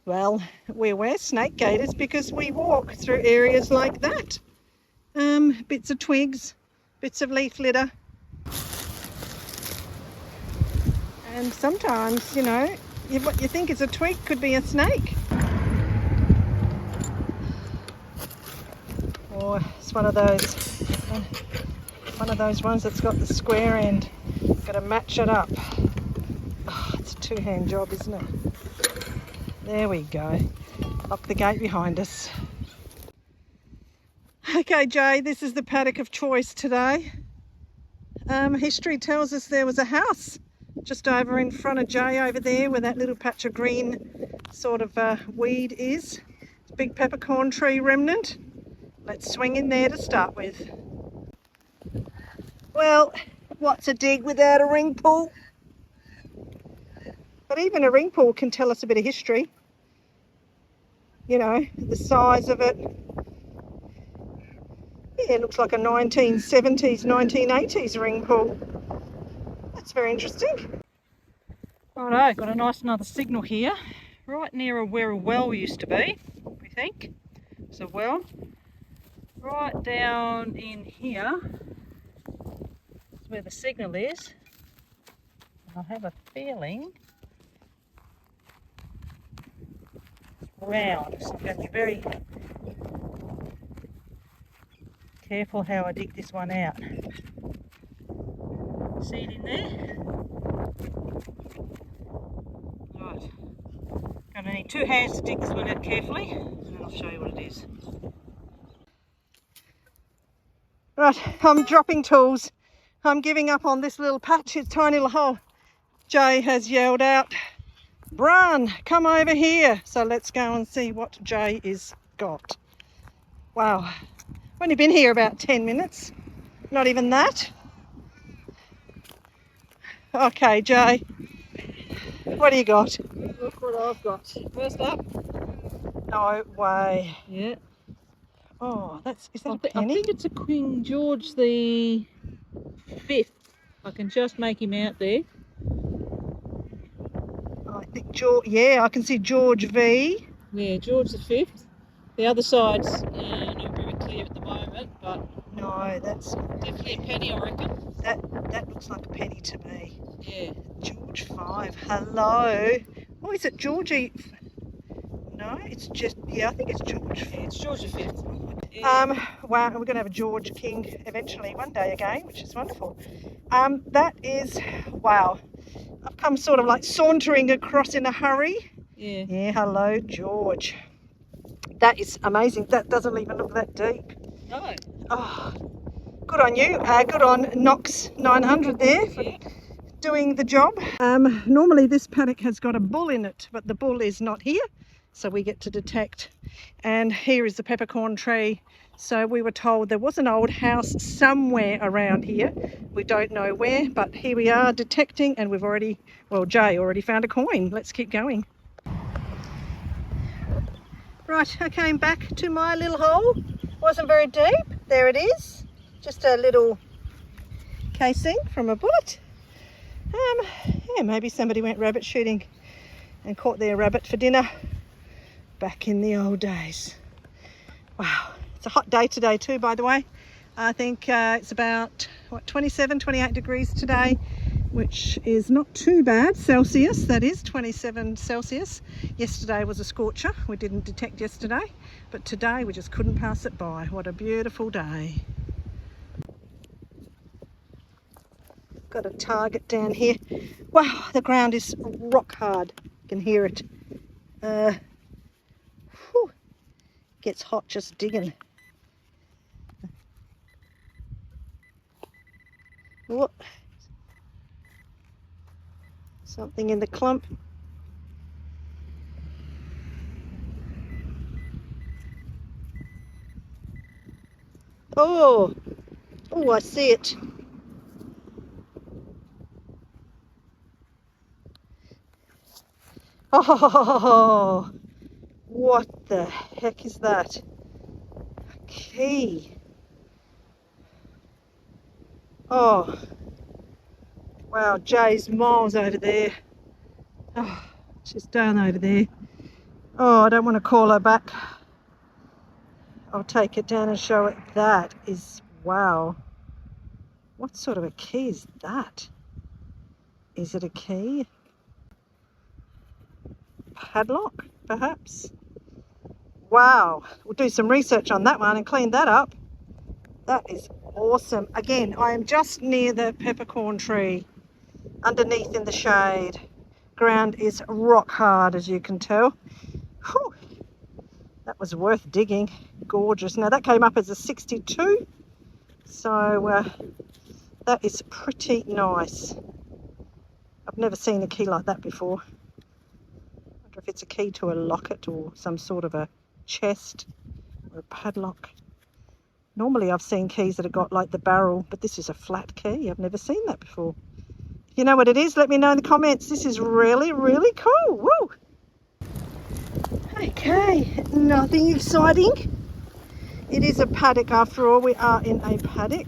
Well, we wear snake gaiters because we walk through areas like that. Bits of twigs, bits of leaf litter. And sometimes, you know, what you think is a twig could be a snake. Or it's one of those ones that's got the square end. Got to match it up. Oh, it's a two-hand job, isn't it? There we go. Lock the gate behind us. Okay, Jay, this is the paddock of choice today. History tells us there was a house just over in front of Jay over there where that little patch of green sort of weed is. It's a big peppercorn tree remnant. Let's swing in there to start with. Well, what's a dig without a ring pull? But even a ring pull can tell us a bit of history. You know, the size of it. Yeah, it looks like a 1970s, 1980s ring pull. That's very interesting. Righto, got a nice another signal here, right near where a well used to be, we think. There's a well. Right down in here is where the signal is. I have a feeling it's round, so I'm going to be very careful how I dig this one out. See it in there? Right. Gonna need two hands to dig this one out carefully, and then I'll show you what it is. Right, I'm dropping tools. I'm giving up on this little patch, it's a tiny little hole. Jay has yelled out, "Bran, come over here." So let's go and see what Jay is got. Wow, only been here about 10 minutes. Not even that. Okay, Jay, what do you got? Look what I've got. First up. No way. Yeah. Oh, is that a penny? I think it's a King George the 5th. I can just make him out there. I think George, yeah, I can see George V. Yeah, George the 5th. The other side's not very clear at the moment, but No, that's definitely a penny, I reckon. that looks like a penny to me. Yeah. George 5. Hello. Oh, is it Georgie? No, it's just, yeah, I think it's George. Yeah, it's George the 5th. Yeah. Wow, we're going to have a George King eventually one day again, which is wonderful. That is, wow. I've come sort of like sauntering across in a hurry. Yeah. Yeah, hello, George. That is amazing. That doesn't even look that deep. No. Oh, good on you. Good on Knox 900 there for doing the job. Normally this paddock has got a bull in it, but the bull is not here, so we get to detect. And here is the peppercorn tree. So we were told there was an old house somewhere around here. We don't know where, but here we are detecting, and we've already, well, Jay already found a coin. Let's keep going. Right, I came back to my little hole. Wasn't very deep. There it is. Just a little casing from a bullet. Yeah, maybe somebody went rabbit shooting and caught their rabbit for dinner back in the old days. Wow, it's a hot day today too, by the way. I think it's about, 27, 28 degrees today, which is not too bad. Celsius, that is, 27 Celsius. Yesterday was a scorcher. We didn't detect yesterday, but today we just couldn't pass it by. What a beautiful day. Got a target down here. Wow, the ground is rock hard. You can hear it. Whew, gets hot just digging. What? Something in the clump. Oh, I see it. Oh, what the heck is that? A key. Oh, wow, Jay's miles over there. Oh, she's down over there. Oh, I don't want to call her back. I'll take it down and show it. That is, wow. What sort of a key is that? Is it a key? Padlock, perhaps? Wow, we'll do some research on that one and clean that up. That is awesome. Again, I am just near the peppercorn tree, underneath in the shade. Ground is rock hard, as you can tell. Whew. That was worth digging. Gorgeous. Now that came up as a 62, so that is pretty nice. I've never seen a key like that before. I wonder if it's a key to a locket or some sort of a chest or a padlock. Normally I've seen keys that have got like the barrel, but this is a flat key. I've never seen that before. If you know what it is, let me know in the comments. This is really, really cool. Woo! Okay, nothing exciting. It is a paddock after all. We are in a paddock.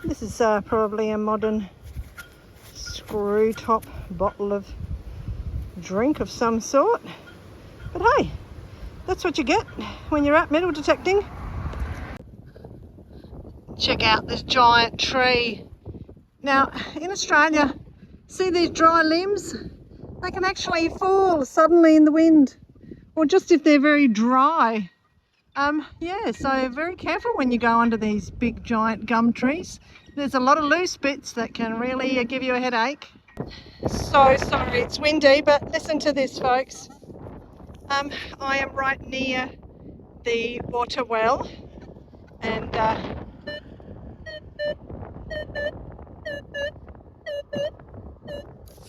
This is probably a modern screw top bottle of drink of some sort. But hey, that's what you get when you're out metal detecting. Check out this giant tree. Now, in Australia, see these dry limbs? They can actually fall suddenly in the wind, or just if they're very dry. Yeah, so very careful when you go under these big giant gum trees. There's a lot of loose bits that can really give you a headache. So sorry it's windy, but listen to this, folks. I am right near the water well, and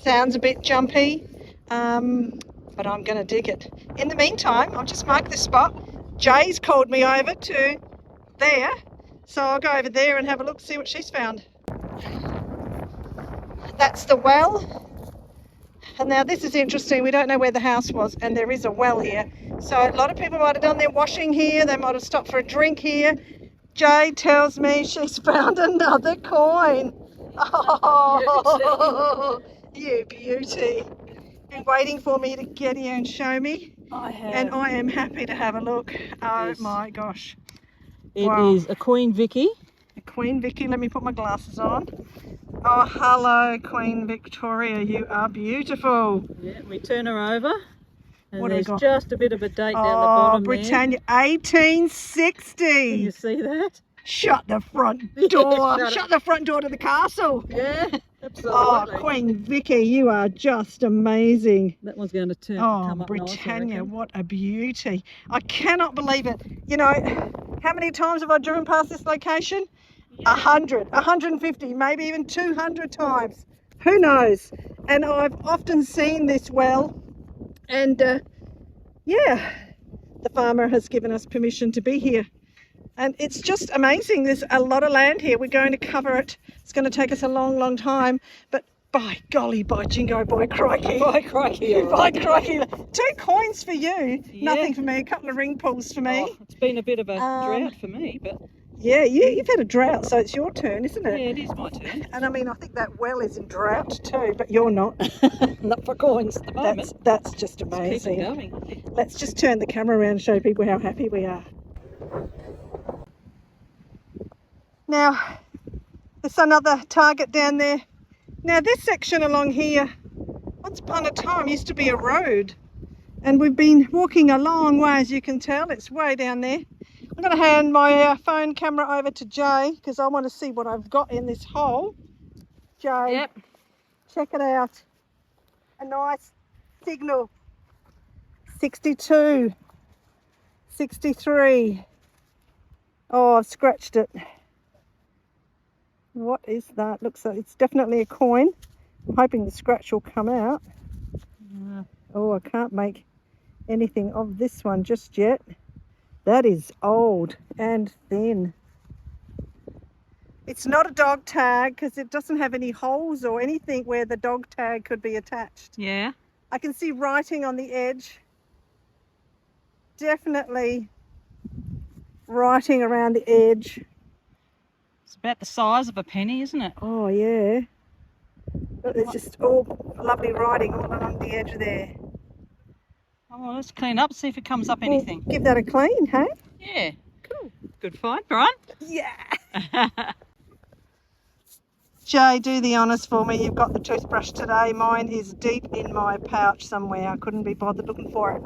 sounds a bit jumpy, but I'm going to dig it. In the meantime, I'll just mark this spot. Jay's called me over to there, so I'll go over there and have a look, see what she's found. That's the well. And now this is interesting. We don't know where the house was, and there is a well here. So a lot of people might have done their washing here. They might have stopped for a drink here. Jay tells me she's found another coin. Oh, you beauty. Been waiting for me to get here and show me. I have. And I am happy to have a look. Oh Yes. my gosh. It Wow. is a Queen Vicky. A Queen Vicky. Let me put my glasses on. Oh, hello, Queen Victoria. You are beautiful. Yeah, we turn her over. And What do we there's got? just a bit of a date down the Oh, bottom Britannia, there. Can 1860. you see that? Shut the front door. shut Shut the front door to the castle. Yeah, Oh, absolutely. Queen Vicky, you are just amazing. That one's going to Oh, come up nice, I Britannia, reckon. what a beauty. I cannot believe it. You know, how many times have I driven past this location? 100, 150, maybe even 200 times. Who knows? And I've often seen this well, and yeah, the farmer has given us permission to be here. And it's just amazing. There's a lot of land here. We're going to cover it. It's going to take us a long, long time. But by golly, by jingo, by crikey. By crikey. By crikey. 2 coins for you. Yeah. Nothing for me. A couple of ring pulls for me. Oh, it's been a bit of a drought for me, but Yeah, you've had a drought, so it's your turn, isn't yeah, it? it is my turn. And I mean, I think that well is in drought too, but you're not. Not for coins at the moment. That's just Keep it amazing. going. Let's just turn the camera around and show people how happy we are. Now, there's another target down there. Now, this section along here, once upon a time, used to be a road. And we've been walking a long way, as you can tell. It's way down there. I'm going to hand my phone camera over to Jay because I want to see what I've got in this hole. Jay, Yep. check it out. A nice signal. 62, 63. Oh, I've scratched it. What is that? Looks like it's definitely a coin. I'm hoping the scratch will come out. Oh, I can't make anything of this one just yet. That is old and thin. It's not a dog tag because it doesn't have any holes or anything where the dog tag could be attached. Yeah. I can see writing on the edge. Definitely writing around the edge. It's about the size of a penny, isn't it? Oh yeah. But there's just all lovely writing all along the edge there. Come on, let's clean up, see if it comes up We'll anything. give that a clean, hey? Yeah. Cool. Good find, Brian. Yeah. Jay, do the honours for me. You've got the toothbrush today. Mine is deep in my pouch somewhere. I couldn't be bothered looking for it.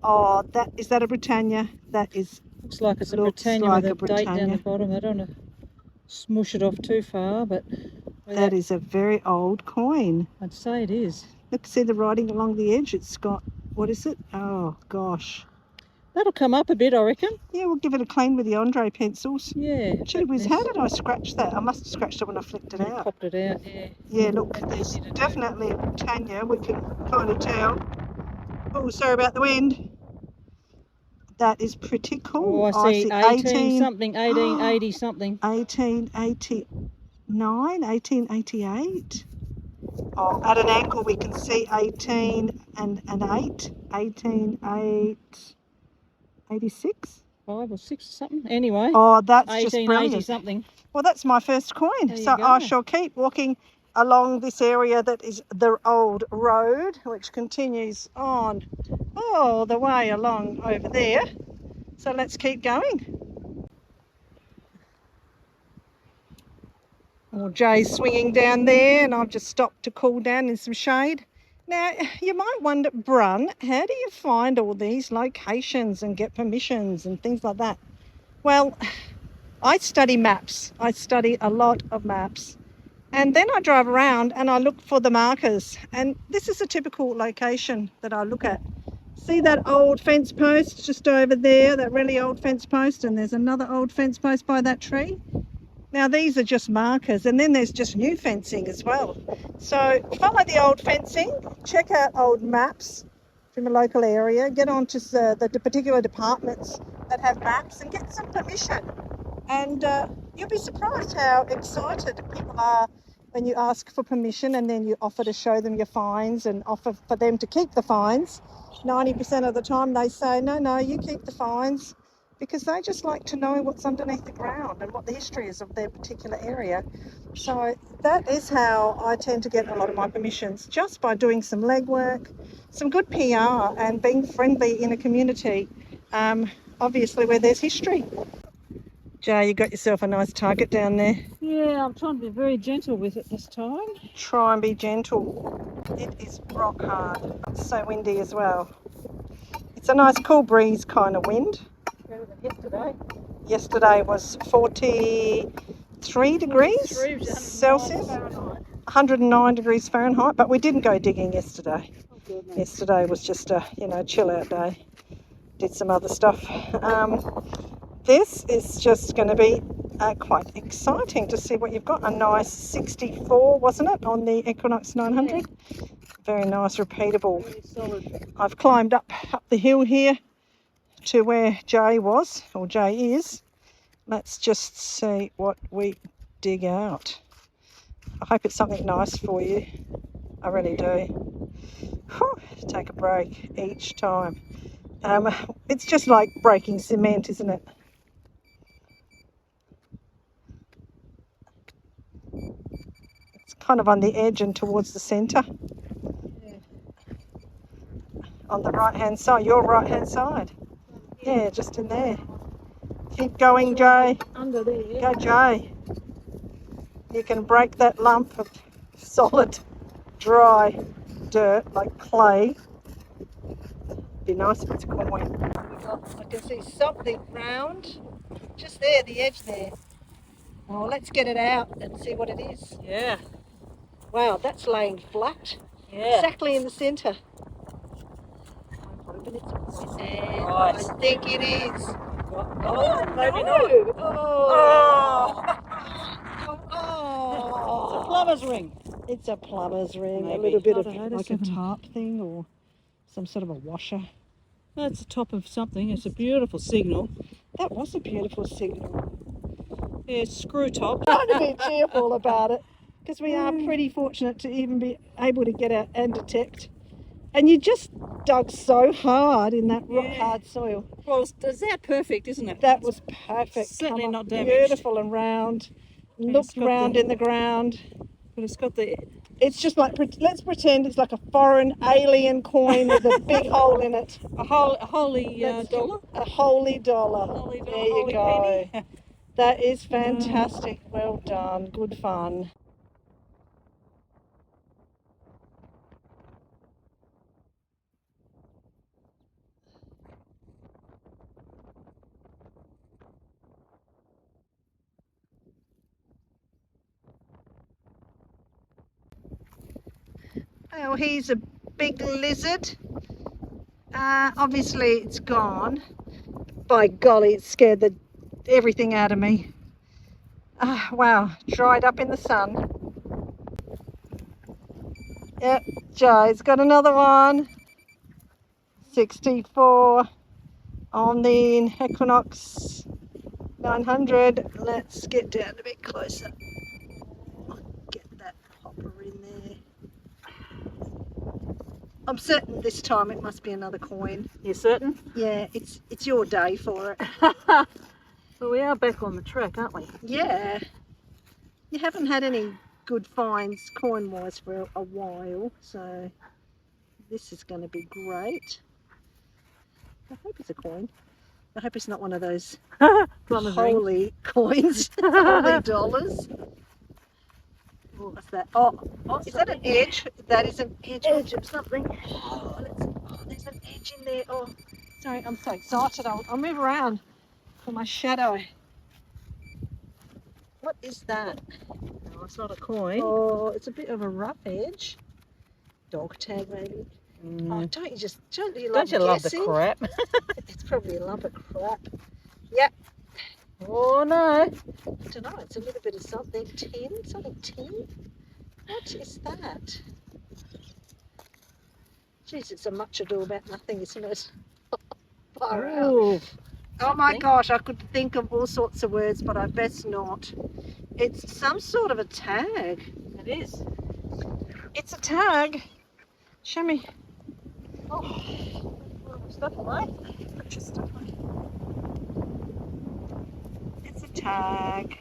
Oh, is that a Britannia? That is. Looks like it's a Looks Britannia like with a a date down Britannia. the bottom. I don't want to smush it off too far, but That is a very old coin. I'd say it is. Look, see the writing along the edge. It's got, what is it? Oh, gosh. That'll come up a bit, I reckon. Yeah, we'll give it a clean with the Andre pencils. Yeah. Gee whiz, how did I scratch that? I must have scratched it when I flicked it out. Popped it out, yeah. Yeah, look, there's definitely a Britannia. We can kind of tell. Oh, sorry about the wind. That is pretty cool. Oh, I see 18 something, 1880 something. 1889, 1888. Oh, at an angle we can see 18 and 8, 1886. 5 or 6 or something. Anyway. Oh, that's just 1880 brilliant. something. Well, that's my first coin. There So you go. I shall keep walking along this area that is the old road, which continues on all the way along over there. So let's keep going. Well, Jay's swinging down there and I've just stopped to cool down in some shade. Now, you might wonder, Brun, how do you find all these locations and get permissions and things like that? Well, I study maps. I study a lot of maps. And then I drive around and I look for the markers. And this is a typical location that I look at. See that old fence post just over there, that really old fence post, and there's another old fence post by that tree. Now these are just markers, and then there's just new fencing as well. So follow the old fencing, check out old maps from a local area, get onto the particular departments that have maps and get some permission. And you'll be surprised how excited people are when you ask for permission and then you offer to show them your finds and offer for them to keep the finds. 90% of the time they say, no, you keep the finds, because they just like to know what's underneath the ground and what the history is of their particular area. So that is how I tend to get a lot of my permissions, just by doing some legwork, some good PR and being friendly in a community, obviously where there's history. Jay, you got yourself a nice target down there. Yeah, I'm trying to be very gentle with it this time. Try and be gentle. It is rock hard. It's so windy as well. It's a nice cool breeze kind of wind. Better than yesterday. Yesterday was 43 degrees Celsius, 109 degrees Fahrenheit, but we didn't go digging yesterday. Yesterday was just a chill out day. Did some other stuff. This is just going to be quite exciting to see what you've got. A nice 64, wasn't it, on the Equinox 900? Yeah. Very nice, repeatable. Very solid. I've climbed up the hill here to where Jay was, or Jay is. Let's just see what we dig out. I hope it's something nice for you. I really do. Whew, take a break each time. It's just like breaking cement, isn't it? It's kind of on the edge and towards the centre. Yeah. On the right hand side, your right hand side. Yeah, just in there. Keep going, Jay. Under there. Go, Jay. You can break that lump of solid, dry dirt like clay. Be nice if it's a coin. I can see something round just there, the edge there. Well, let's get it out and see what it is. Yeah. Wow, that's laying flat. Yeah. Exactly in the centre. I'm hoping it's a coin. And I think it is. Oh, maybe no. not. Oh. It's a plumber's ring. It's a plumber's ring. Maybe. A little bit of I don't know, like a tarp thing or some sort of a washer. That's the top of something. It's a beautiful signal. That was a beautiful signal. Yeah, screw top. Trying to be cheerful about it, because we are pretty fortunate to even be able to get out and detect. And you just dug so hard in that rock hard soil. Well, it's that perfect, isn't it? That was perfect. Certainly not damaged. damaged. Beautiful and round. Looked round in the ground. But it's got the It's just like, let's pretend it's like a foreign alien coin with a big hole in it. A holy dollar. A holy dollar. Holy dollar. There you Holy go. penny. That is fantastic. Well done. Good fun. Well, he's a big lizard. Obviously it's gone. By golly, it scared everything out of me. Wow, dried up in the sun. Yep, Joe's got another one. 64 on the Equinox 900. Let's get down a bit closer. Get that hopper in there. I'm certain this time it must be another coin. You're certain? Yeah, it's your day for it. Well, we are back on the track, aren't we? Yeah. You haven't had any good finds coin-wise for a while, so this is going to be great. I hope it's a coin. I hope it's not one of those holy coins, holy dollars. What's that? Oh, is that an edge? That is an edge of something. Oh, there's an edge in there. Oh, sorry, I'm so excited. I'll move around for my shadow. What is that? No, it's not a coin. Oh, it's a bit of a rough edge. Dog tag, maybe. Oh, don't you love the crap? It's probably a lump of crap. Yep. Oh no. I don't know, it's a little bit of something tin. What is that? Jeez, it's a much ado about nothing, isn't it? Far out. Oh my gosh, I could think of all sorts of words, but I best not. It's some sort of a tag. It is. It's a tag. Show me. Oh, stuff away. Put your stuff away. It's a tag.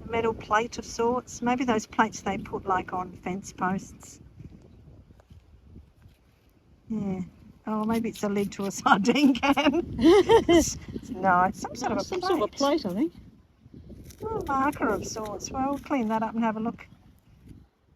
A metal plate of sorts. Maybe those plates they put like on fence posts. Yeah. Oh, maybe it's a lid to a sardine can. No, it's some sort of a plate. Some sort of a plate, I think. Oh, a marker of sorts. Well, we'll clean that up and have a look.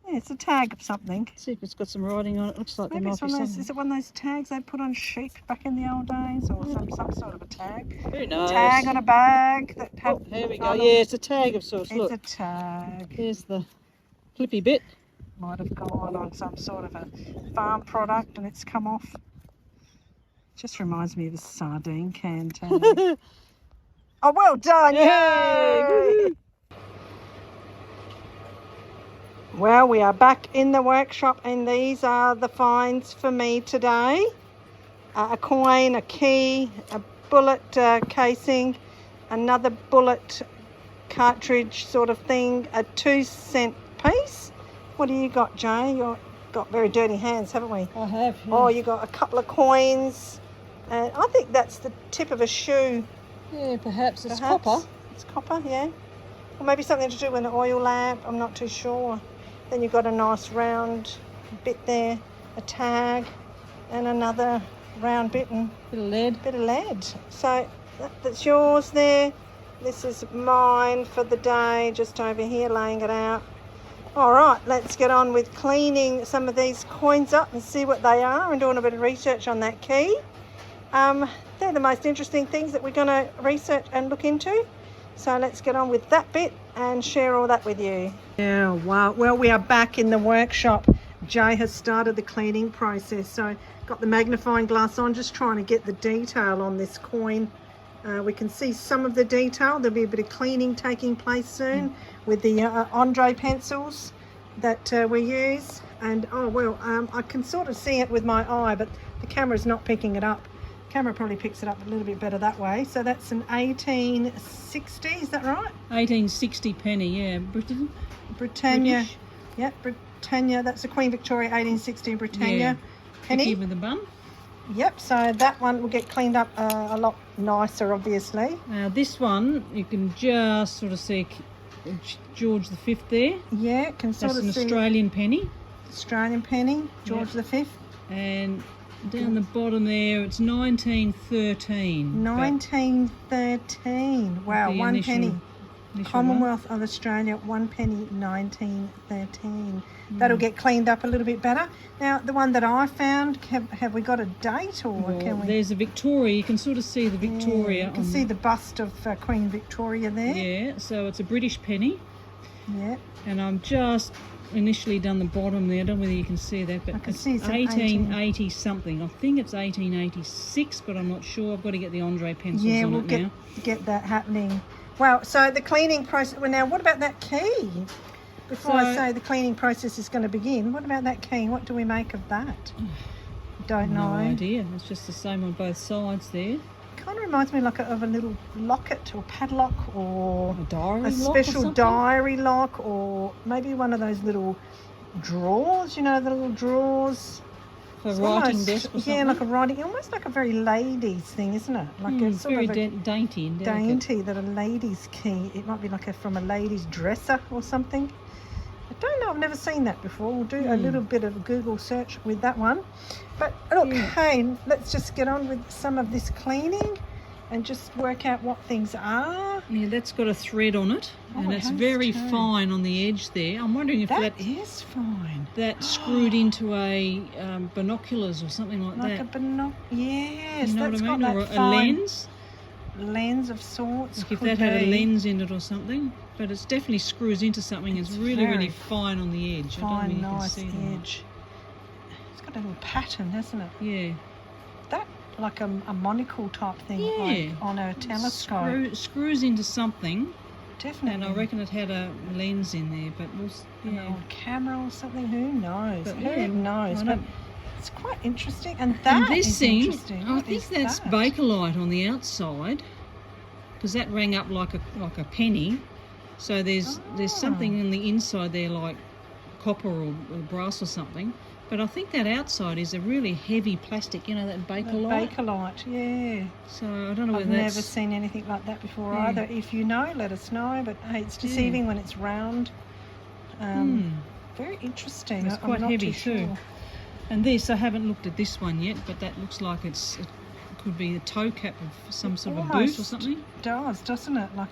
Yeah, it's a tag of something. See if it's got some writing on it. Looks like Maybe there it's might be one of those, something. is it one of those tags they put on sheep back in the old days, or some sort of a tag? Who knows? Tag on a bag that had. Oh, here we go. Yeah, it's a tag of sorts. Look, It's a tag. there's the flippy bit. Might have gone on some sort of a farm product and it's come off. Just reminds me of a sardine can tag. Oh, well done! Yay! Well, we are back in the workshop and these are the finds for me today. A coin, a key, a bullet casing, another bullet cartridge sort of thing, a 2-cent piece. What do you got, Jay? You've got very dirty hands, haven't we? I have. Yeah. Oh, you got a couple of coins. And I think that's the tip of a shoe. Yeah, perhaps it's copper. It's copper, yeah. Or maybe something to do with an oil lamp. I'm not too sure. Then you've got a nice round bit there, a tag, and another round bit and Bit of lead. bit of lead. So that's yours there. This is mine for the day, just over here laying it out. All right, let's get on with cleaning some of these coins up and see what they are and doing a bit of research on that key. They're the most interesting things that we're going to research and look into. So let's get on with that bit and share all that with you. Yeah, wow. Well, we are back in the workshop. Jay has started the cleaning process. So got the magnifying glass on, just trying to get the detail on this coin. We can see some of the detail. There'll be a bit of cleaning taking place soon with the Andre pencils that we use. And oh well, I can sort of see it with my eye, but the camera's not picking it up. Camera probably picks it up a little bit better that way. So that's an 1860, is that right? 1860 penny, yeah. Britannia. British. Yep, Britannia. That's a Queen Victoria 1860 Britannia penny. Picky with the bun. Yep, so that one will get cleaned up a lot nicer, obviously. Now this one, you can just sort of see George V there. Yeah, can sort That's of an see Australian penny. Australian penny, George V. And down the bottom there, it's 1913. 1913. Wow, The one initial- penny. initial Commonwealth of Australia, 1 penny, 1913. That'll get cleaned up a little bit better. Now, the one that I found, have we got a date, or Well, can we? there's a Victoria. You can sort of see the Victoria. Yeah, you can see the bust of Queen Victoria there. Yeah, so it's a British penny. Yeah. And I'm just initially done the bottom there. I don't know whether you can see that, but I can it's see it's an 1880 something. I think it's 1886, but I'm not sure. I've got to get the Andre pencils Yeah, on we'll it now. get that happening. Well, so the cleaning process. Well, now what about that key? Before I So- say the cleaning process is going to begin, what about that key? What do we make of that? Don't know. No idea. It's just the same on both sides there. Kind of reminds me like of a little locket or padlock, or A diary a lock or special something? diary lock, or maybe one of those little drawers. You know, the little drawers. A It's writing almost- desk or something. Yeah, like a writing, almost like a very ladies thing, isn't it? Like Mm, a sort very of a dainty and delicate. dainty, that a lady's key. It might be like from a lady's dresser or something. I don't know, I've never seen that before. We'll do a little bit of a Google search with that one. But look, hey, let's just get on with some of this cleaning and just work out what things are. Yeah, that's got a thread on it, Oh, and it it's has very too. fine on the edge there. I'm wondering if That is fine. that's screwed into a binoculars or something like Like that. a binoc. Yes, You know that's what I got mean? that Or a fine lens. lens of sorts. Like if could that had a be. lens in it or something. But it's definitely screws into something. It's really, very really fine on the edge. I don't know Fine, if you can nice see that. edge. It's got a little pattern, hasn't it? Yeah. That like a monocle type thing, Yeah. like on a telescope. Screws into something, Definitely. and I reckon it had a lens in there. But we'll, An yeah. old camera or something. Who knows? But Who yeah, knows? I But don't- it's quite interesting. And that And this is thing, interesting. I What think is that's that? Bakelite on the outside, because that rang up like a penny. So there's something on the inside there like copper or brass or something. But I think that outside is a really heavy plastic, you know, that Bakelite. Bakelite, yeah. So I don't know I've whether never that's... seen anything like that before Yeah. either. If you know, let us know. But hey, it's deceiving when it's round. Very interesting. It's I'm quite not heavy too too. sure. And this, I haven't looked at this one yet, but that looks like it could be the toe cap of some sort of a boot or Almost something. does, doesn't it? Like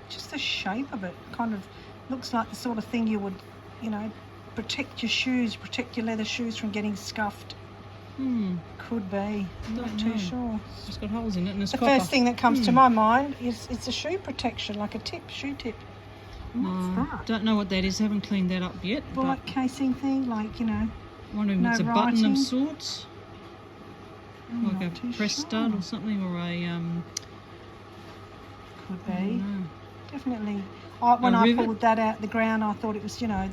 just the shape of it kind of looks like the sort of thing you would, you know, protect your shoes, protect your leather shoes from getting scuffed. Could be. Don't Not too know. sure. It's got holes in it and it's The copper. first thing that comes to my mind is it's a shoe protection, like a shoe tip. What's that? Don't know what that is. Haven't cleaned that up yet. Bullet casing thing, like, you know. But wondering if no it's a button writing. of sorts, I'm like not a too press sure. stud or something, or a Could I don't be. know. Definitely. When A I rivet? pulled that out the ground, I thought it was, you know,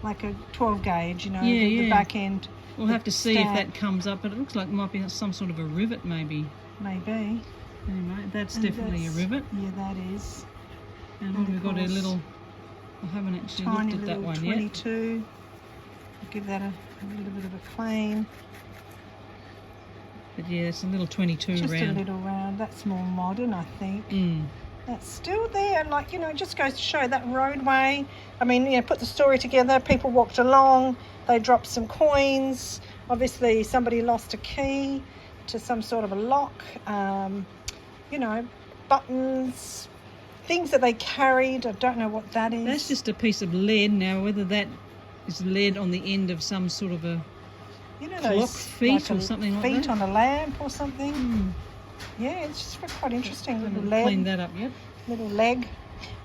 like a 12 gauge, you know, Yeah, the yeah. back end. We'll the have to see if stab. that comes up, but it looks like it might be some sort of a rivet, maybe. Maybe. Anyway, that's And definitely a that's- rivet. Yeah, that is. And and we've of got a course, little. I haven't actually Tiny looked at that little one yet. 22. I'll give that a little bit of a clean. But yeah, it's a little 22 Just round. a little round. That's more modern, I think. Mm. That's still there. Like, you know, it just goes to show that roadway. I mean, you know, put the story together. People walked along. They dropped some coins. Obviously, somebody lost a key to some sort of a lock. You know, buttons, things that they carried. I don't know what that is. That's just a piece of lead. Now, whether that is lead on the end of some sort of a you know, clock those feet like or something like feet that. on a lamp or something. Mm. Yeah, it's just quite interesting. Little Haven't leg. cleaned that up yet. Little leg.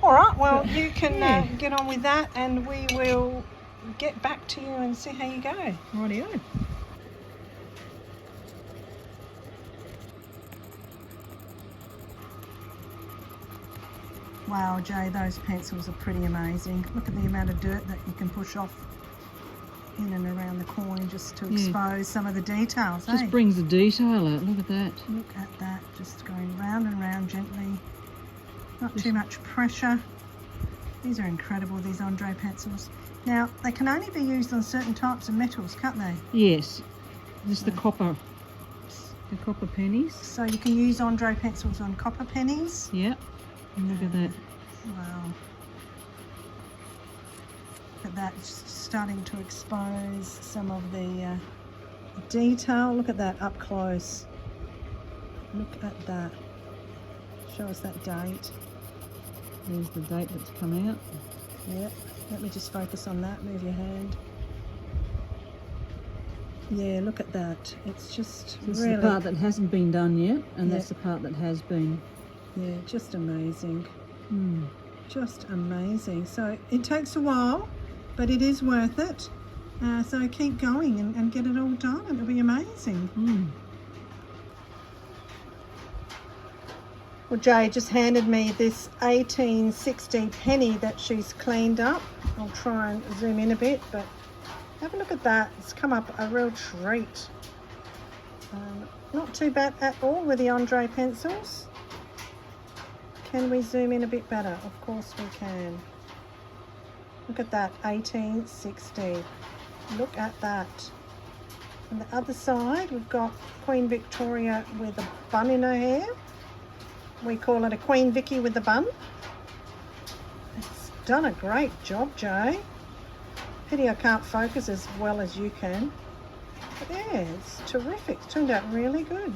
All right, well, you can yeah. get on with that, and we will get back to you and see how you go. Rightio. Wow, Jay, those pencils are pretty amazing. Look at the amount of dirt that you can push off in and around the coin just to expose some of the details. Just eh? brings the detail out. Look at that. Look at that, just going round and round gently. Not too much pressure. These are incredible, these Andre pencils. Now, they can only be used on certain types of metals, can't they? Yes. This is the copper. The copper pennies. So you can use Andre pencils on copper pennies. Yep. And look at that. Wow. look at that, it's starting to expose some of the detail. Look at that up close. Look at that. Show us that date. There's the date that's come out. Yep. Let me just focus on that. Move your hand. Yeah, look at that. It's just This really... is the part that hasn't been done yet, and that's the part that has been. Yeah, just amazing. Mm. Just amazing. So it takes a while, but it is worth it. So keep going and get it all done. It'll be amazing. Mm. Well, Jay just handed me this 1860 penny that she's cleaned up. I'll try and zoom in a bit, but have a look at that. It's come up a real treat. Not too bad at all with the Andre pencils. Can we zoom in a bit better? Of course we can. Look at that, 1860. Look at that. On the other side, we've got Queen Victoria with a bun in her hair. We call it a Queen Vicky with a bun. It's done a great job, Jay. Pity I can't focus as well as you can. But yeah, it's terrific. It's turned out really good.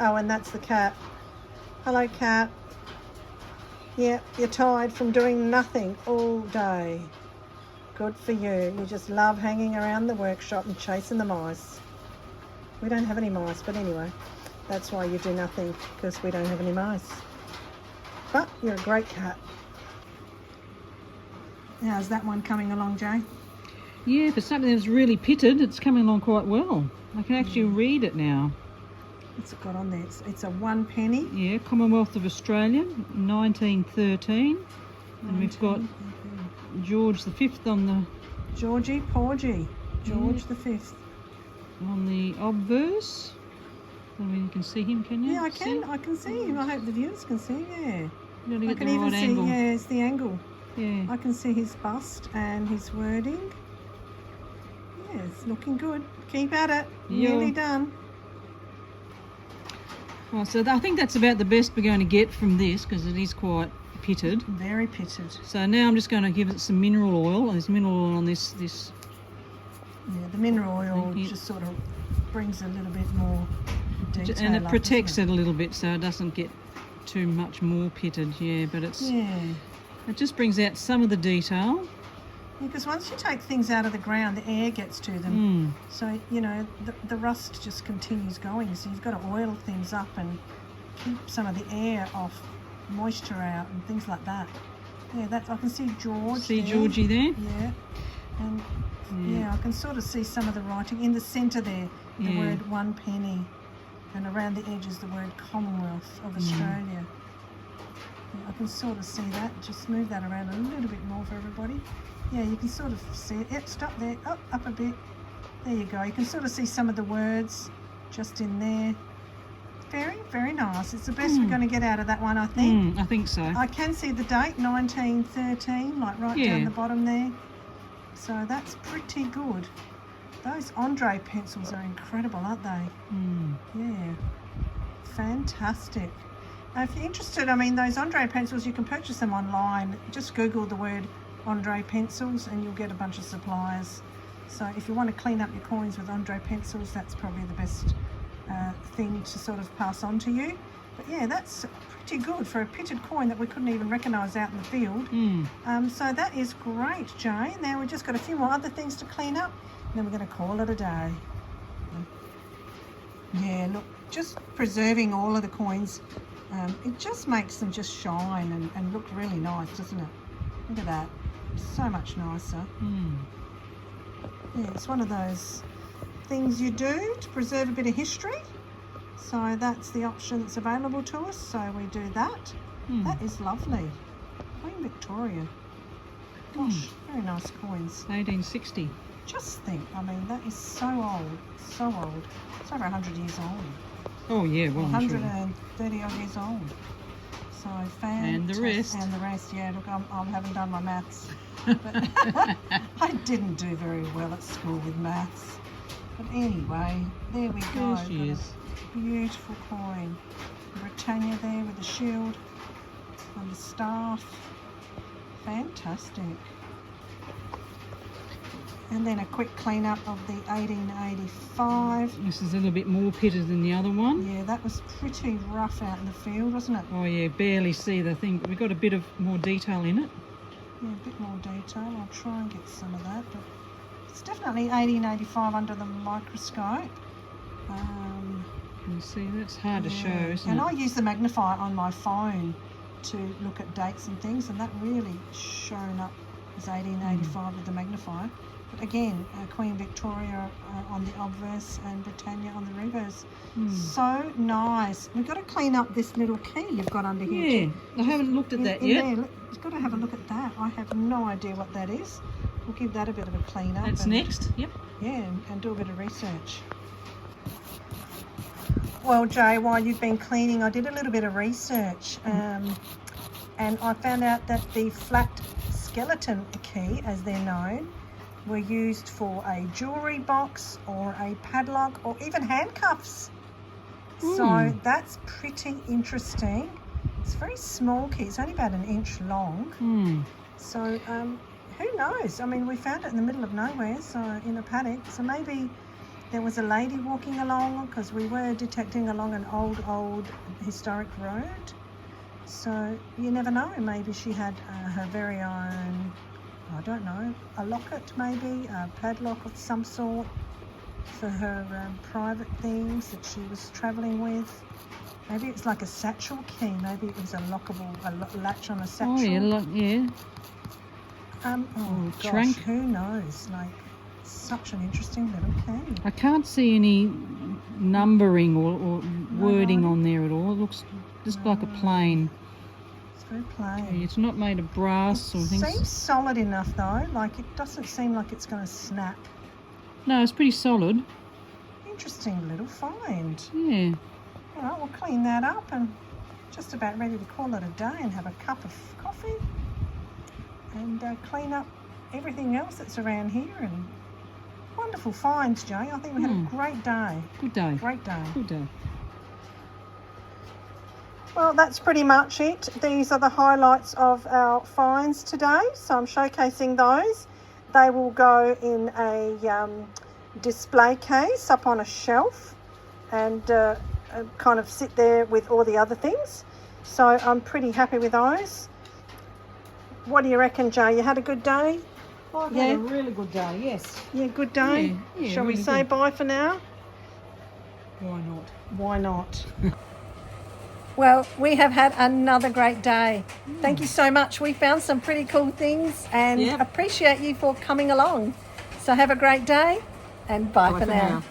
Oh, and that's the cat. Hello, cat. Yeah, you're tired from doing nothing all day. Good for you. You just love hanging around the workshop and chasing the mice. We don't have any mice, but anyway, that's why you do nothing, because we don't have any mice. But you're a great cat. How's that one coming along, Jay? Yeah, for something that's really pitted, it's coming along quite well. I can actually read it now. What's it got on there? It's a 1 penny. Yeah, Commonwealth of Australia, 1913. And we've got George V on the... Georgie Porgy. George the Fifth. On the obverse. I mean, you can see him, can you? Yeah, I can. I can see him. I hope the viewers can see. Yeah. You gotta I get can the even right see. angle. Yeah, it's the angle. Yeah. I can see his bust and his wording. Yeah, it's looking good. Keep at it. Yeah. Nearly done. Oh, so I think that's about the best we're going to get from this, because it is quite pitted. Very pitted. So now I'm just going to give it some mineral oil. There's mineral oil on this. Yeah, the mineral oil just sort of brings a little bit more detail. And it up, protects doesn't it a little bit so it doesn't get too much more pitted. Yeah, but it's it just brings out some of the detail. Because once you take things out of the ground, the air gets to them. So, you know, the rust just continues going. So you've got to oil things up and keep some of the air off, moisture out and things like that. Yeah, that's, I can see George See there. Georgie there? Yeah. And yeah, I can sort of see some of the writing in the centre there, the word 1 penny, and around the edges the word Commonwealth of Australia. Yeah, I can sort of see that. Just move that around a little bit more for everybody. Yeah, you can sort of see it. Yep, stop there. Oh, up a bit. There you go. You can sort of see some of the words just in there. Very, very nice. It's the best we're going to get out of that one, I think. I think so. I can see the date, 1913, like right down the bottom there. So that's pretty good. Those Andre pencils are incredible, aren't they? Yeah. Fantastic. Now, if you're interested, I mean, those Andre pencils, you can purchase them online. Just Google the word Andre pencils and you'll get a bunch of suppliers. So if you want to clean up your coins with Andre pencils, that's probably the best thing to sort of pass on to you. But yeah, that's pretty good for a pitted coin that we couldn't even recognise out in the field. So that is great, Jay. Now we've just got a few more other things to clean up and then we're going to call it a day. Yeah, look, just preserving all of the coins, it just makes them just shine and look really nice, doesn't it? Look at that. So much nicer. Yeah, it's one of those things you do to preserve a bit of history. So that's the option that's available to us. So we do that. That is lovely. Queen Victoria. Gosh, very nice coins. 1860. Just think, I mean, that is so old. So old. It's over 100 years old. Oh yeah, well, 130 odd years old. So fantastic. And the rest. And the rest, yeah. Look, I haven't done my maths. But I didn't do very well at school with maths. But anyway, there we go. There she is. A beautiful coin. Britannia there with the shield and the staff. Fantastic. And then a quick clean up of the 1885. This is a little bit more pitted than the other one. Yeah, that was pretty rough out in the field, wasn't it? Oh yeah, barely see the thing. We've got a bit of more detail in it. Yeah, a bit more detail. I'll try and get some of that, but it's definitely 1885 under the microscope. You see, that's hard to show, isn't and it? I use the magnifier on my phone to look at dates and things, and that really shown up as 1885 with the magnifier. But again, Queen Victoria on the obverse and Britannia on the reverse. So nice. We've got to clean up this little key you've got under here. Yeah, too. I haven't looked at that In yet. there, look, you've got to have a look at that. I have no idea what that is. We'll give that a bit of a clean up. That's next, yep. Yeah, and do a bit of research. Well, Jay, while you've been cleaning, I did a little bit of research, and I found out that the flat skeleton key, as they're known, were used for a jewellery box or a padlock or even handcuffs. So that's pretty interesting. It's a very small key. It's only about 1 inch long. So who knows? I mean, we found it in the middle of nowhere, so in a paddock. So maybe there was a lady walking along, because we were detecting along an old historic road. So you never know. Maybe she had her very own, I don't know, a locket maybe, a padlock of some sort for her private things that she was travelling with. Maybe it's like a satchel key. Maybe it was a lockable, a latch on a satchel. Oh yeah, yeah. Oh gosh, trunk. who knows? Like, such an interesting little key. I can't see any numbering or wording on there at all. It looks just like a plain. It's very plain. It's not made of brass or things. Seems solid enough though. Like, it doesn't seem like it's going to snap. No, it's pretty solid. Interesting little find. Yeah. All right, we'll clean that up and just about ready to call it a day and have a cup of coffee and clean up everything else that's around here. And wonderful finds, Jay. I think we had a great day. Good day. Great day. Good day. Well, that's pretty much it. These are the highlights of our finds today. So I'm showcasing those. They will go in a display case up on a shelf and kind of sit there with all the other things. So I'm pretty happy with those. What do you reckon, Jay? You had a good day? I had a really good day, yes. Yeah, good day. Yeah, Shall we really say good. bye for now? Why not? Why not? Well, we have had another great day. Thank you so much. We found some pretty cool things and appreciate you for coming along. So have a great day and bye for now.